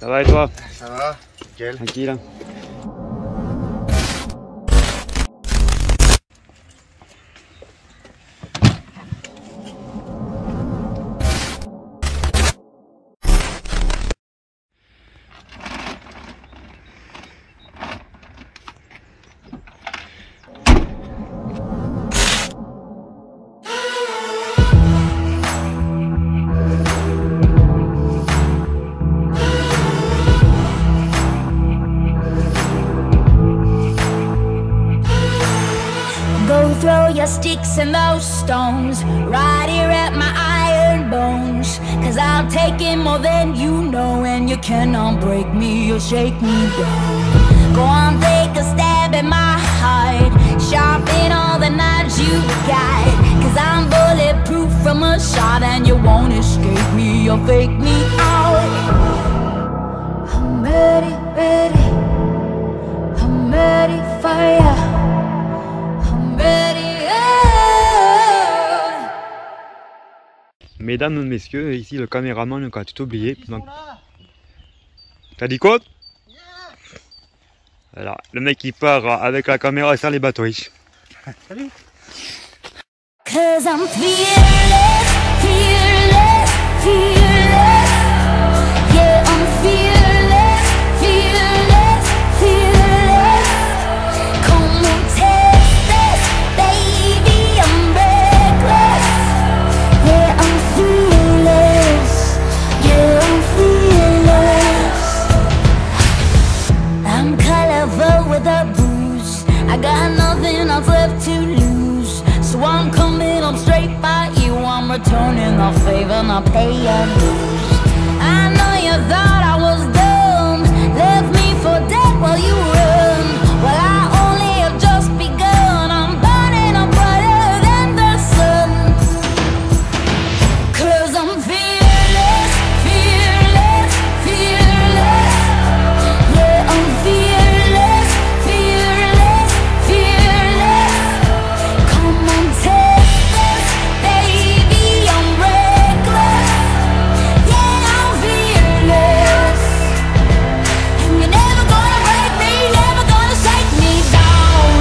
Ça va et toi? Ça va, nickel. Tranquille. Throw your sticks and those stones right here at my iron bones, 'cause I'll take it more than you know, and you cannot break me or shake me down. Go on, take a stab at my heart, sharpen all the knives you got, 'cause I'm bulletproof from a shot, and you won't escape me or fake me out. I'm ready, ready, I'm ready for ya. Mesdames, messieurs, ici le caméraman qui a tout oublié. Donc... T'as dit quoi? Alors, le mec qui part avec la caméra et sans les batteries. Salut. 'Cause I'm fearless, fearless, fearless. Yeah, I'm fearless, fearless, fearless. Come on, test this, baby, I'm reckless. Yeah, I'm fearless, yeah, I'm fearless. I'm colorful with a bruise, I got nothing else left to lose. So I'm coming up straight by you, I'm returning the favor, not pay your dues. I know you thought I was done, left me for dead while you run. Well, I only have just begun, I'm burning up brighter than the sun. 'Cause I'm fearless, fearless, fearless. Yeah, I'm fearless, fearless, fearless. Come on, take this, baby, I'm reckless. Yeah, I'm fearless. And you're never gonna break me, never gonna shake me down.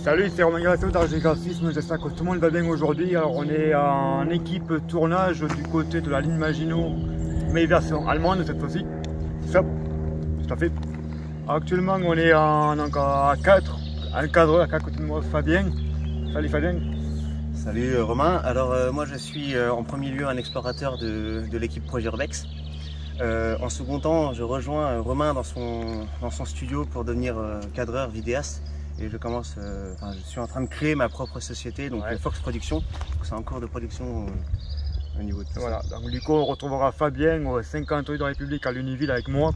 Salut, c'est Romain Galasso d'Arger Graphisme, j'espère que tout le monde va bien aujourd'hui. Alors on est en équipe tournage du côté de la ligne Maginot, mais version allemande cette fois-ci. C'est ça, tout à fait. Actuellement on est donc à 4, un cadreur à côté de moi, Fabien. Salut Fabien. Salut Romain, alors moi je suis en premier lieu un explorateur de l'équipe Projet Urbex. En second temps, je rejoins Romain dans son studio pour devenir cadreur, vidéaste. Et je commence, je suis en train de créer ma propre société, donc Fox Production. C'est en cours de production au niveau de tout Voilà, ça. donc du coup on retrouvera Fabien au 50 rue de la République à Lunéville avec moi.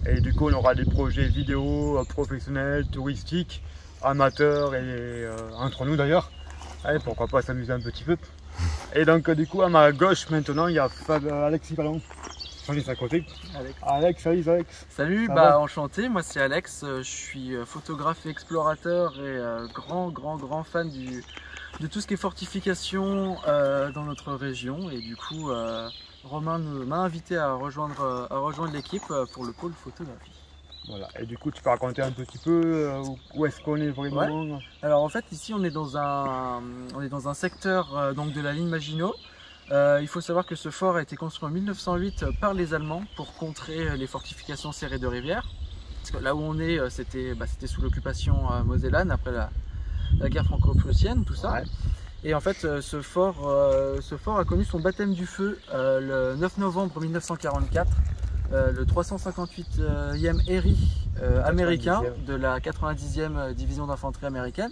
Et du coup on aura des projets vidéo, professionnels, touristiques, amateurs et entre nous d'ailleurs. Allez, pourquoi pas s'amuser un petit peu. Et donc du coup à ma gauche maintenant il y a Alexis Ballon. À côté. Alex, salut Alex. Salut, enchanté, moi c'est Alex, je suis photographe et explorateur et grand fan de tout ce qui est fortification dans notre région, et du coup Romain m'a invité à rejoindre l'équipe pour le pôle photographie. Voilà, et du coup tu peux raconter un petit peu où est-ce qu'on est vraiment? Ouais. Alors en fait ici on est dans un secteur donc de la ligne Maginot. Il faut savoir que ce fort a été construit en 1908 par les Allemands pour contrer les fortifications serrées de rivière. Parce que là où on est, c'était sous l'occupation mosellane après la guerre franco-prussienne, tout ça. Ouais. Et en fait, ce fort a connu son baptême du feu le 9 novembre 1944. Le 358e Héri américain de la 90e division d'infanterie américaine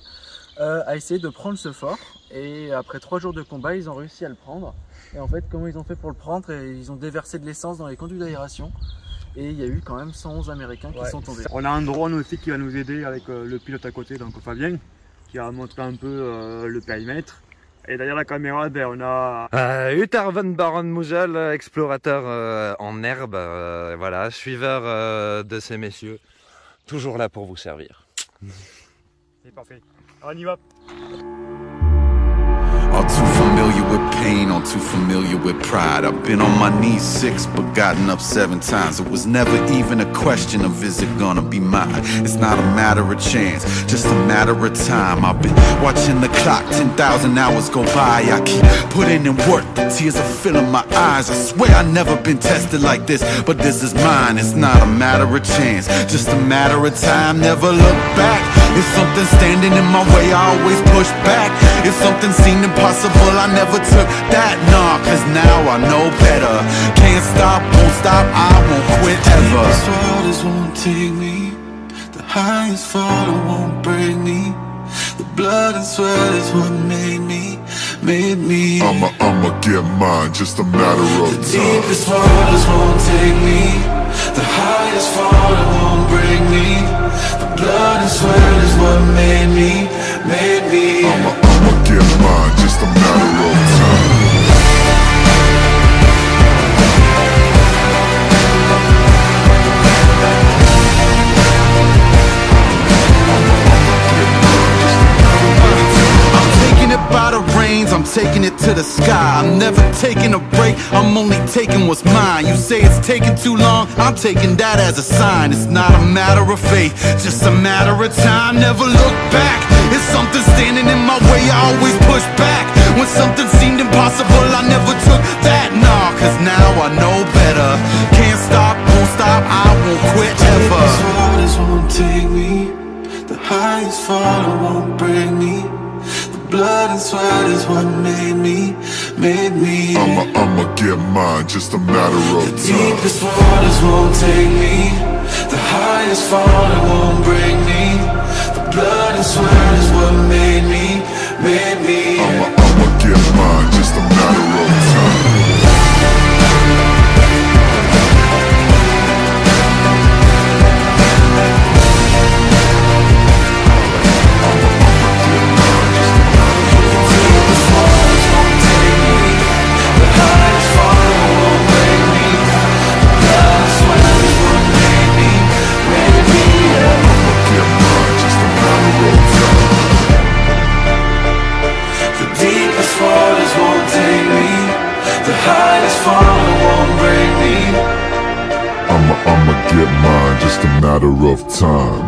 a essayé de prendre ce fort, et après 3 jours de combat ils ont réussi à le prendre. Et en fait, comment ils ont fait pour le prendre? Ils ont déversé de l'essence dans les conduits d'aération, et il y a eu quand même 111 Américains qui sont tombés. On a un drone aussi qui va nous aider avec le pilote à côté, donc Fabien, qui a montré un peu le périmètre. Et derrière la caméra, on a Utar van Baron Moujal, explorateur en herbe, voilà, suiveur de ces messieurs, toujours là pour vous servir. C'est parfait. On y va. I'll do pain or too familiar with pride. I've been on my knees 6 but gotten up 7 times. It was never even a question of is it gonna be mine. It's not a matter of chance, just a matter of time. I've been watching the clock, 10,000 hours go by. I keep putting in work, the tears are filling my eyes. I swear I've never been tested like this, but this is mine. It's not a matter of chance, just a matter of time. Never look back. If something's standing in my way, I always push back. If something seemed impossible, I never took that. Nah, cause now I know better. Can't stop, won't stop, I won't quit ever. The deepest waters won't take me, the highest fall won't break me. The blood and sweat is what made me. I'ma get mine, just a matter of time. The deepest waters won't take me, the highest fall won't break me. The blood and sweat is what made me. I'ma get mine, just a matter of time. By the reins, I'm taking it to the sky. I'm never taking a break, I'm only taking what's mine. You say it's taking too long, I'm taking that as a sign. It's not a matter of faith, just a matter of time. Never look back, if something's standing in my way, I always push back. When something seemed impossible, I never took that. Nah, cause now I know better. Can't stop, won't stop, I won't quit ever. The deepest waters won't take me, the highest fall won't break me. Blood and sweat is what made me. I'ma get mine, just a matter of time. The deepest waters won't take me, the highest fall won't break me. The blood and sweat is what made me. I'ma get mine, just a matter of time. I'ma get mine, just a matter of time.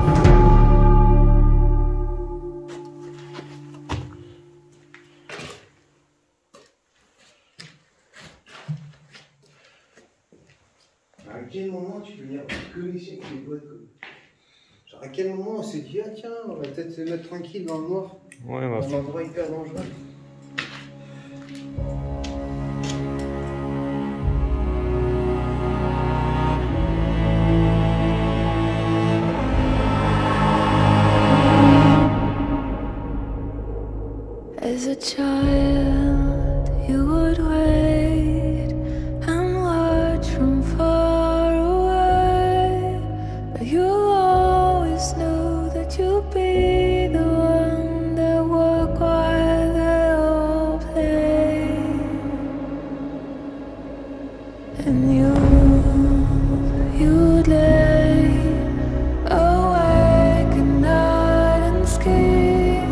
À quel moment tu peux venir que ici avec les boîtes comme... Genre à quel moment on s'est dit ah tiens on va peut-être se mettre tranquille dans le noir. Ouais, dans un endroit hyper dangereux. As a child, you would wait and watch from far away, but you always knew that you'd be the one that would while they all play. And you'd lay awake at night and scheme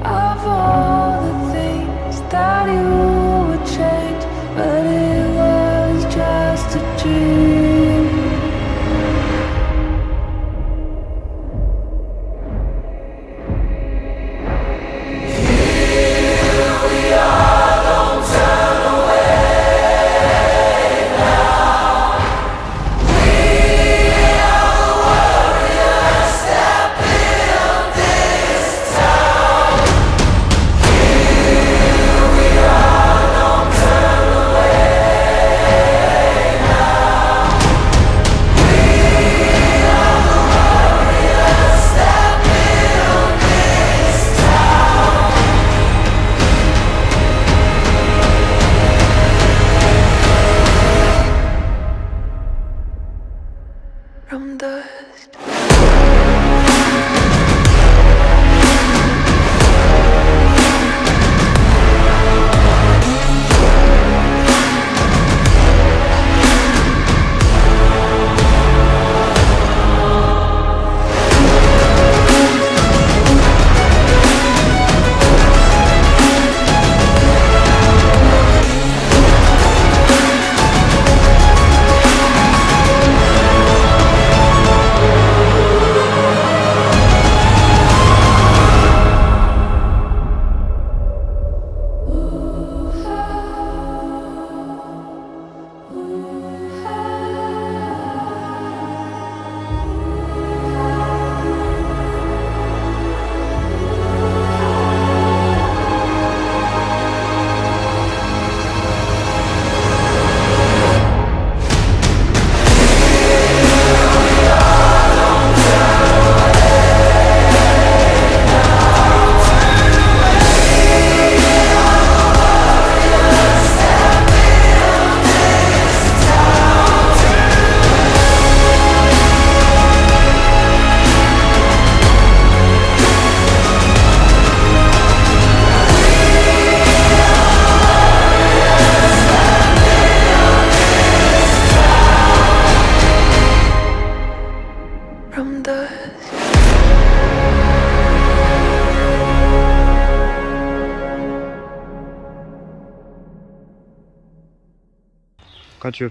of all the things that you would change, but it was just a dream. Here we are, don't turn away now. We are the warriors that build this town. Here we are, don't turn away now. We are the warriors that build this town. From dust. Mathieu?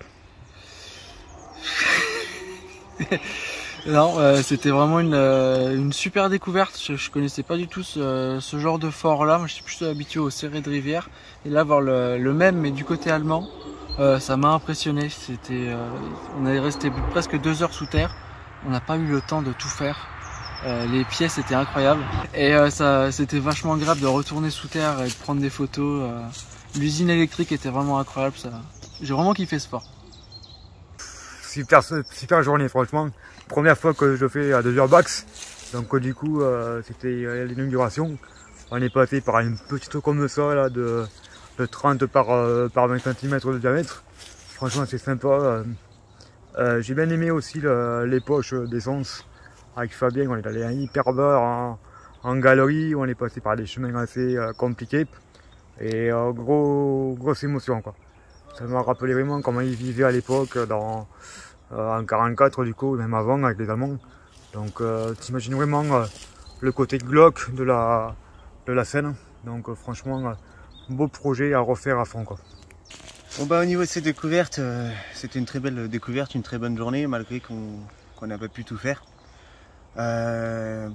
Non, c'était vraiment une super découverte. Je connaissais pas du tout ce genre de fort là. Moi, je suis plus habitué aux serrés de rivière. Et là, voir le même mais du côté allemand, ça m'a impressionné. On est resté presque 2 heures sous terre. On n'a pas eu le temps de tout faire. Les pièces étaient incroyables. Et c'était vachement agréable de retourner sous terre et de prendre des photos. L'usine électrique était vraiment incroyable. J'ai vraiment kiffé ce fort. Super journée, franchement. Première fois que je fais à 2 heures max. Donc du coup, c'était l'inauguration. On est passé par une petite eau comme ça, là, de 30 par 20 cm de diamètre. Franchement, c'est sympa. J'ai bien aimé aussi les poches d'essence. Avec Fabien, on est allé hyper bas en galerie. On est passé par des chemins assez compliqués. Et grosse émotion, quoi. Ça m'a rappelé vraiment comment ils vivaient à l'époque en 44 du coup, même avant avec les Allemands. Donc t'imagines vraiment le côté glauque de la scène. Donc franchement, beau projet à refaire à fond, quoi. Bon bah au niveau de cette découverte, c'était une très belle découverte, une très bonne journée malgré qu'on n'a pas pu tout faire.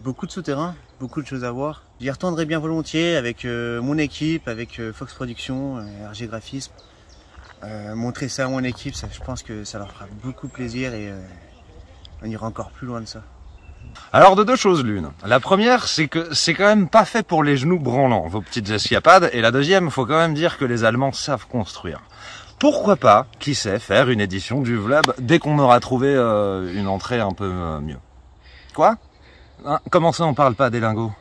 Beaucoup de souterrains, beaucoup de choses à voir. J'y retournerai bien volontiers avec mon équipe, avec Fox Productions, RG Graphisme. Montrer ça à mon équipe, je pense que ça leur fera beaucoup plaisir et on ira encore plus loin de ça. Alors de 2 choses l'une. La première, c'est que c'est quand même pas fait pour les genoux branlants, vos petites escapades. Et la deuxième, faut quand même dire que les Allemands savent construire. Pourquoi pas, qui sait, faire une édition du vlog dès qu'on aura trouvé une entrée un peu mieux. Quoi? Comment ça on parle pas des lingots?